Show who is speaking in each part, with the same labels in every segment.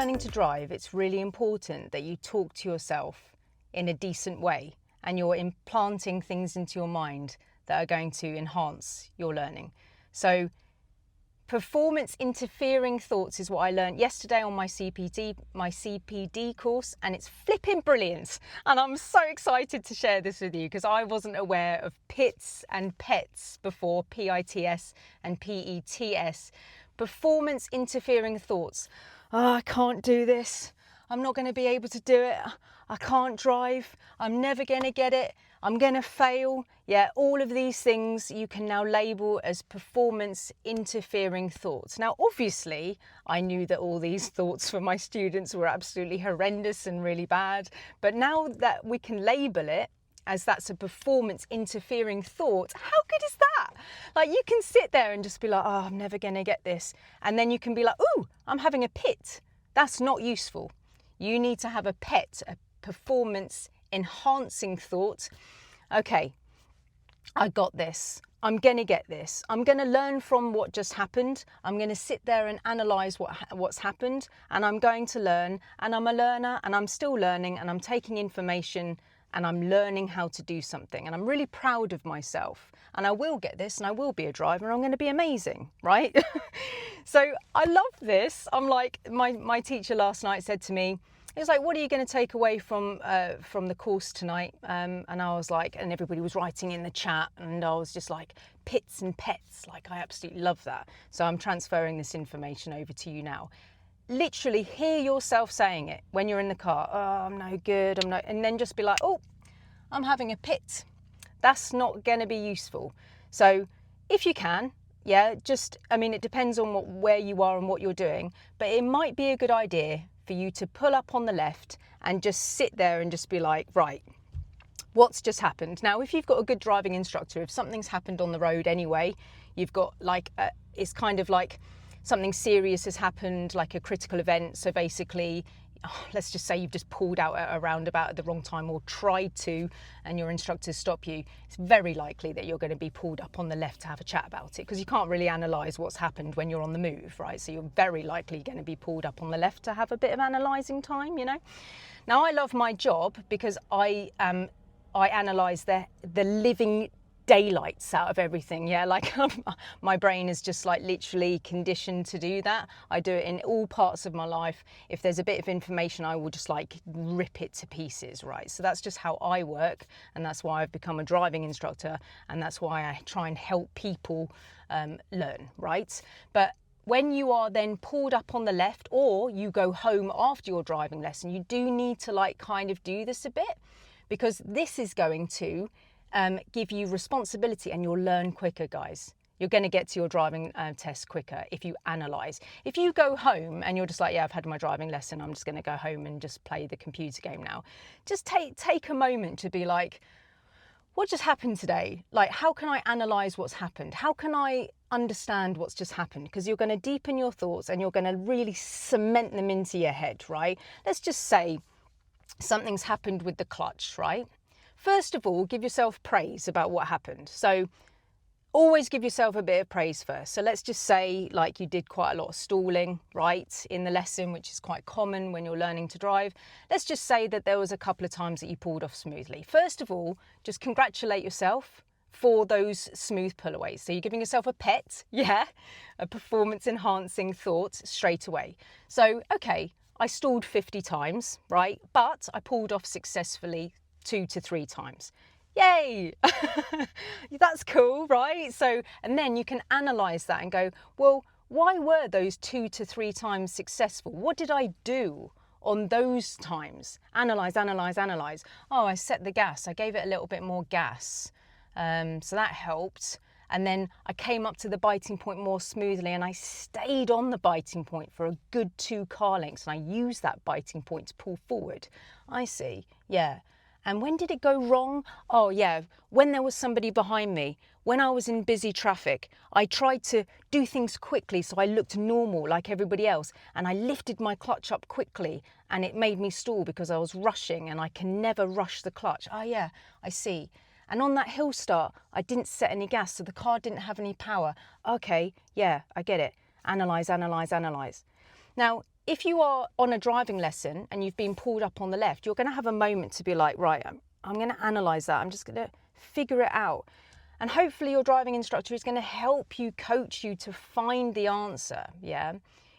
Speaker 1: learning to drive, it's really important that you talk to yourself in a decent way and you're implanting things into your mind that are going to enhance your learning. So performance interfering thoughts is what I learned yesterday on my CPD course, and it's flipping brilliant. And I'm so excited to share this with you because I wasn't aware of PITS and PETS before, PITS and PETS. Performance interfering thoughts. Oh, I can't do this. I'm not going to be able to do it. I can't drive. I'm never going to get it. I'm going to fail. Yeah, all of these things you can now label as performance interfering thoughts. Now, obviously, I knew that all these thoughts for my students were absolutely horrendous and really bad. But now that we can label it as that's a performance interfering thought, how good is that? Like, you can sit there and just be like, oh, I'm never going to get this. And then you can be like, ooh, I'm having a PIT. That's not useful. You need to have a PET, a performance enhancing thought. Okay, I got this. I'm going to get this. I'm going to learn from what just happened. I'm going to sit there and analyze what's happened, and I'm going to learn, and I'm a learner, and I'm still learning, and I'm taking information, and I'm learning how to do something, and I'm really proud of myself, and I will get this, and I will be a driver, and I'm going to be amazing, right? So I love this. I'm like, my teacher last night said to me, it was like, what are you going to take away from the course tonight? And I was like, and everybody was writing in the chat, and I was just like, PITS and PETS, like I absolutely love that. So I'm transferring this information over to you now. Literally hear yourself saying it when you're in the car. Oh, I'm no good, and then just be like, oh, I'm having a PIT. That's not going to be useful. So if you can, yeah, it depends on where you are and what you're doing, but it might be a good idea for you to pull up on the left and just sit there and just be like, right, what's just happened? Now, if you've got a good driving instructor, if something's happened on the road anyway, you've got it's kind of like something serious has happened, like a critical event. So basically, let's just say you've just pulled out at a roundabout at the wrong time or tried to, and your instructors stop you. It's very likely that you're going to be pulled up on the left to have a chat about it, because you can't really analyse what's happened when you're on the move, right? So you're very likely going to be pulled up on the left to have a bit of analysing time, you know. Now, I love my job because I analyse the living daylights out of everything. Yeah, like my brain is just like literally conditioned to do that. I do it in all parts of my life. If there's a bit of information, I will just like rip it to pieces, right? So that's just how I work, and that's why I've become a driving instructor, and that's why I try and help people learn, right? But when you are then pulled up on the left, or you go home after your driving lesson, you do need to like kind of do this a bit, because this is going to give you responsibility, and you'll learn quicker, guys. You're going to get to your driving test quicker if you analyse. If you go home and you're just like, yeah, I've had my driving lesson, I'm just going to go home and just play the computer game now. Just take a moment to be like, what just happened today? Like, how can I analyse what's happened? How can I understand what's just happened? Because you're going to deepen your thoughts and you're going to really cement them into your head, right? Let's just say something's happened with the clutch, right? First of all, give yourself praise about what happened. So always give yourself a bit of praise first. So let's just say like you did quite a lot of stalling, right, in the lesson, which is quite common when you're learning to drive. Let's just say that there was a couple of times that you pulled off smoothly. First of all, just congratulate yourself for those smooth pullaways. So you're giving yourself a PET, yeah, a performance enhancing thought straight away. So, okay, I stalled 50 times, right, but I pulled off successfully 2 to 3 times. Yay! That's cool, right? So, and then you can analyse that and go, well, why were those 2 to 3 times successful? What did I do on those times? Analyse. Oh, I set the gas. I gave it a little bit more gas. So that helped. And then I came up to the biting point more smoothly, and I stayed on the biting point for a good 2 car lengths, and I used that biting point to pull forward. I see, yeah. And when did it go wrong? Oh yeah, when there was somebody behind me, when I was in busy traffic, I tried to do things quickly so I looked normal like everybody else, and I lifted my clutch up quickly, and it made me stall because I was rushing, and I can never rush the clutch. Oh yeah, I see. And on that hill start, I didn't set any gas, so the car didn't have any power. Okay, yeah, I get it. Analyse. Now, if you are on a driving lesson and you've been pulled up on the left, you're going to have a moment to be like, right, I'm going to analyse that. I'm just going to figure it out. And hopefully your driving instructor is going to help you, coach you to find the answer, yeah?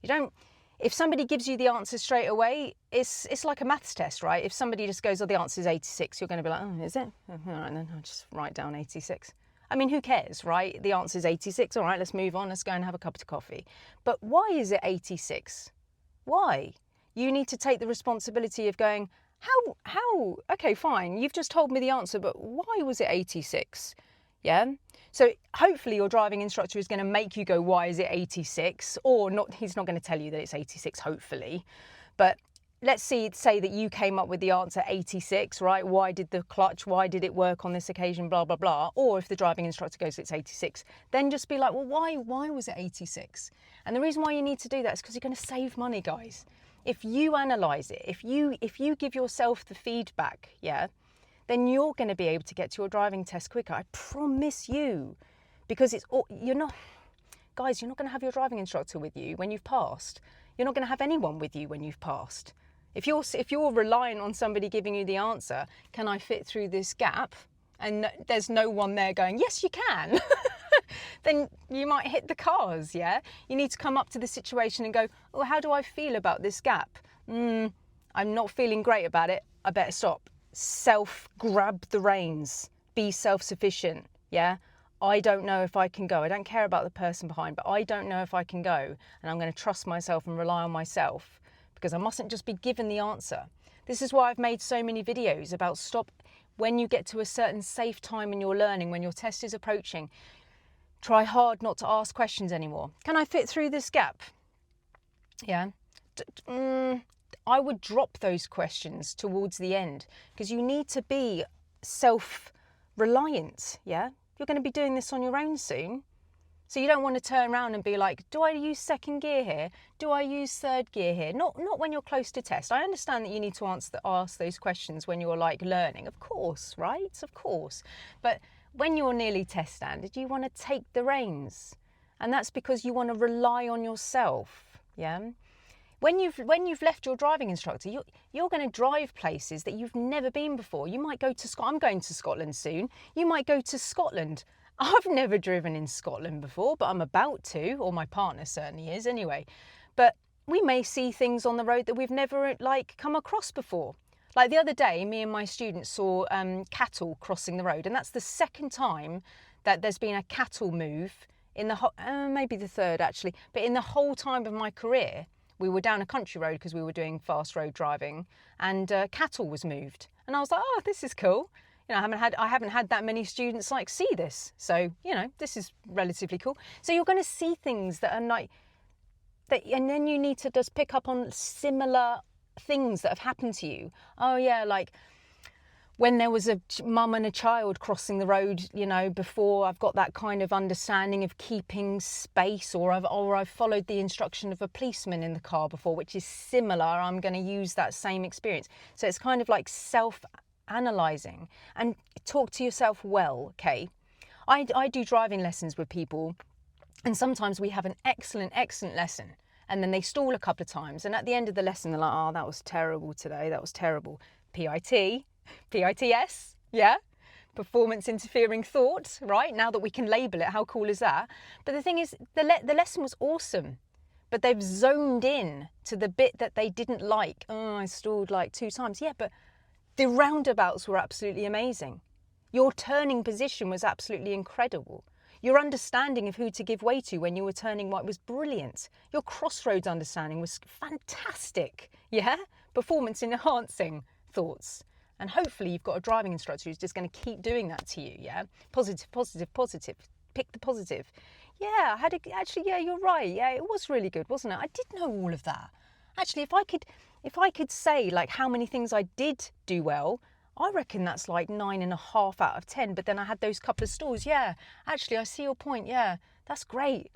Speaker 1: You don't, if somebody gives you the answer straight away, it's like a maths test, right? If somebody just goes, oh, the answer is 86, you're going to be like, oh, is it? All right, then I'll just write down 86. I mean, who cares, right? The answer is 86. All right, let's move on. Let's go and have a cup of coffee. But why is it 86? Why? You need to take the responsibility of going, how? Okay, fine. You've just told me the answer, but why was it 86? Yeah. So hopefully your driving instructor is going to make you go, why is it 86? Or not, he's not going to tell you that it's 86, hopefully. But let's say that you came up with the answer 86, right? Why did the clutch, why did it work on this occasion, blah, blah, blah. Or if the driving instructor goes, it's 86, then just be like, well, why was it 86? And the reason why you need to do that is because you're going to save money, guys. If you analyse it, if you give yourself the feedback, yeah, then you're going to be able to get to your driving test quicker. I promise you, because you're not going to have your driving instructor with you when you've passed. You're not going to have anyone with you when you've passed. If you're reliant on somebody giving you the answer, can I fit through this gap? And there's no one there going, yes, you can. Then you might hit the cars, yeah? You need to come up to the situation and go, oh, how do I feel about this gap? I'm not feeling great about it. I better stop. Grab the reins, be self-sufficient, yeah? I don't know if I can go. I don't care about the person behind, but I don't know if I can go. And I'm going to trust myself and rely on myself because I mustn't just be given the answer. This is why I've made so many videos about stop when you get to a certain safe time in your learning, when your test is approaching. Try hard not to ask questions anymore. Can I fit through this gap? Yeah. I would drop those questions towards the end because you need to be self-reliant, yeah? You're going to be doing this on your own soon. So you don't want to turn around and be like, do I use second gear here? Do I use third gear here? Not when you're close to test. I understand that you need to ask those questions when you're like learning, of course, right? Of course. But when you're nearly test standard, you want to take the reins. And that's because you want to rely on yourself, yeah? When you've left your driving instructor, you're going to drive places that you've never been before. You might go to Scotland. I'm going to Scotland soon. You might go to Scotland. I've never driven in Scotland before, but I'm about to, or my partner certainly is anyway. But we may see things on the road that we've never come across before. Like the other day, me and my students saw cattle crossing the road, and that's the second time that there's been a cattle move in the maybe the third actually, but in the whole time of my career. We were down a country road because we were doing fast road driving, and cattle was moved. And I was like, oh, this is cool. You know, I haven't had that many students see this. So, you know, this is relatively cool. So you're going to see things that are and then you need to just pick up on similar things that have happened to you. Oh yeah, like when there was a mum and a child crossing the road, you know, before, I've got that kind of understanding of keeping space, or I've followed the instruction of a policeman in the car before, which is similar. I'm going to use that same experience. So it's kind of like self-analysing, and talk to yourself well, okay? I do driving lessons with people, and sometimes we have an excellent lesson, and then they stall a couple of times, and at the end of the lesson they're like, oh, that was terrible today, that was terrible. PITS, yeah? Performance interfering thought, right? Now that we can label it, how cool is that? But the thing is, the lesson was awesome, but they've zoned in to the bit that they didn't like. Oh, I stalled 2 times. Yeah, but the roundabouts were absolutely amazing. Your turning position was absolutely incredible. Your understanding of who to give way to when you were turning right was brilliant. Your crossroads understanding was fantastic, yeah? Performance enhancing thoughts. And hopefully you've got a driving instructor who's just going to keep doing that to you, yeah? Positive. Pick the positive. Yeah, actually, yeah, you're right. Yeah, it was really good, wasn't it? I did know all of that. Actually, if I could say how many things I did do well, I reckon that's 9.5 out of 10. But then I had those couple of stalls. Yeah, actually, I see your point. Yeah, that's great.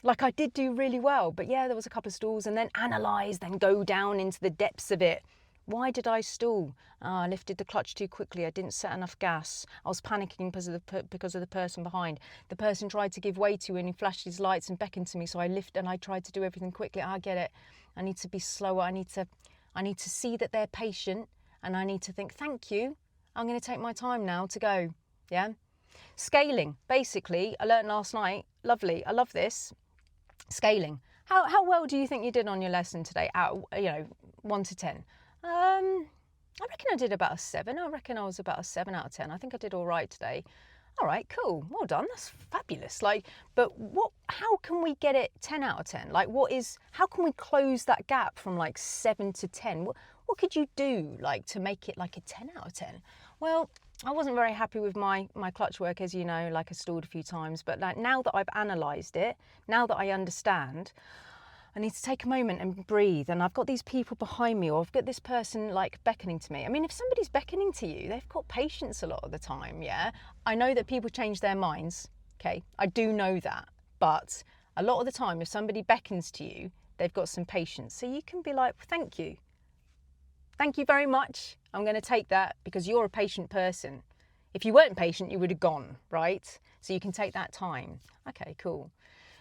Speaker 1: I did do really well, but yeah, there was a couple of stalls, and then analyse, then go down into the depths of it. Why did I stall? I lifted the clutch too quickly. I didn't set enough gas. I was panicking because of the person behind. The person tried to give way to and he flashed his lights and beckoned to me. So I lifted and I tried to do everything quickly. I get it. I need to be slower. I need to see that they're patient, and I need to think, thank you. I'm going to take my time now to go. Yeah. Scaling. Basically, I learned last night. Lovely. I love this. Scaling. How well do you think you did on your lesson today? Out, 1 to 10. I reckon I did about a 7. I reckon I was about a 7 out of 10. I think I did all right today. All right, cool. Well done. That's fabulous. But how can we get it 10 out of 10? How can we close that gap from 7 to 10? What could you do to make it a 10 out of 10? Well, I wasn't very happy with my clutch work, as you know, I stalled a few times. But now that I've analysed it, now that I understand, I need to take a moment and breathe. And I've got these people behind me, or I've got this person beckoning to me. I mean, if somebody's beckoning to you, they've got patience a lot of the time, yeah? I know that people change their minds, okay? I do know that. But a lot of the time, if somebody beckons to you, they've got some patience. So you can be like, thank you. Thank you very much. I'm going to take that because you're a patient person. If you weren't patient, you would have gone, right? So you can take that time. Okay, cool.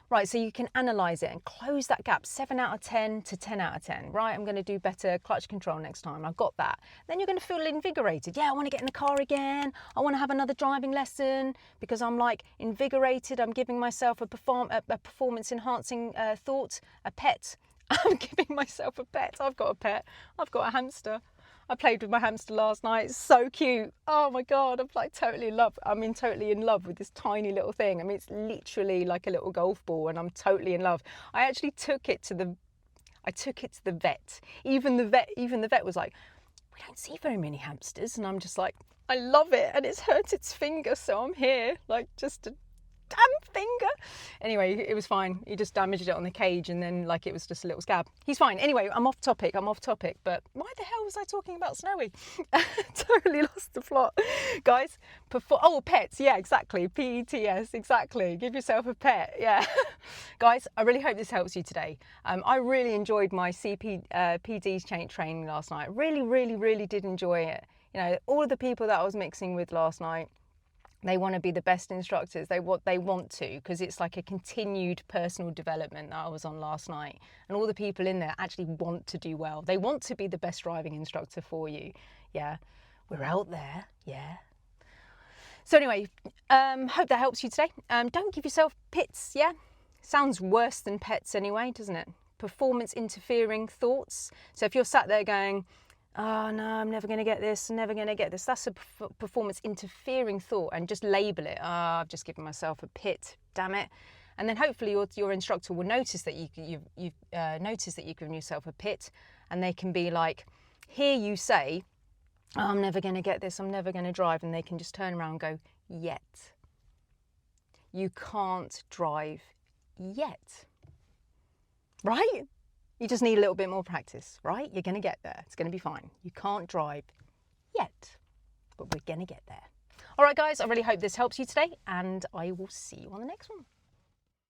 Speaker 1: Right, so you can analyse it and close that gap, 7 out of 10 to 10 out of 10. Right, I'm going to do better clutch control next time. I've got that. Then you're going to feel invigorated. Yeah, I want to get in the car again. I want to have another driving lesson because I'm invigorated. I'm giving myself a performance enhancing thought, a pet. I'm giving myself a pet. I've got a pet. I've got a hamster. I played with my hamster last night. It's so cute. Oh my God, I'm totally in love. totally in love with this tiny little thing. It's literally like a little golf ball, and I'm totally in love. I actually took it to the vet. Even the vet was like, we don't see very many hamsters. And I'm just like, I love it. And it's hurt its finger. So I'm here, just a damn finger. Anyway, it was fine. He just damaged it on the cage, and then it was just a little scab. He's fine. Anyway, I'm off topic. But why the hell was I talking about Snowy? Totally lost the plot. Guys, pets. Yeah, exactly. Pets. Exactly. Give yourself a pet. Yeah. Guys, I really hope this helps you today. I really enjoyed my PD's training last night. Really, really, really did enjoy it. All of the people that I was mixing with last night, they want to be the best instructors. They want to, because it's a continued personal development that I was on last night. And all the people in there actually want to do well. They want to be the best driving instructor for you. Yeah, we're out there. Yeah. So anyway, hope that helps you today. Don't give yourself pits. Yeah, sounds worse than pets anyway, doesn't it? Performance interfering thoughts. So if you're sat there going, oh no, I'm never going to get this, never going to get this. That's a performance interfering thought, and just label it. I've just given myself a pit, damn it. And then hopefully your instructor will notice that you've noticed that you've given yourself a pit, and they can be like, hear you say, oh, I'm never going to get this, I'm never going to drive. And they can just turn around and go, yet. You can't drive yet. Right? You just need a little bit more practice, right? You're going to get there. It's going to be fine. You can't drive yet, but we're going to get there. All right, guys, I really hope this helps you today, and I will see you on the next one.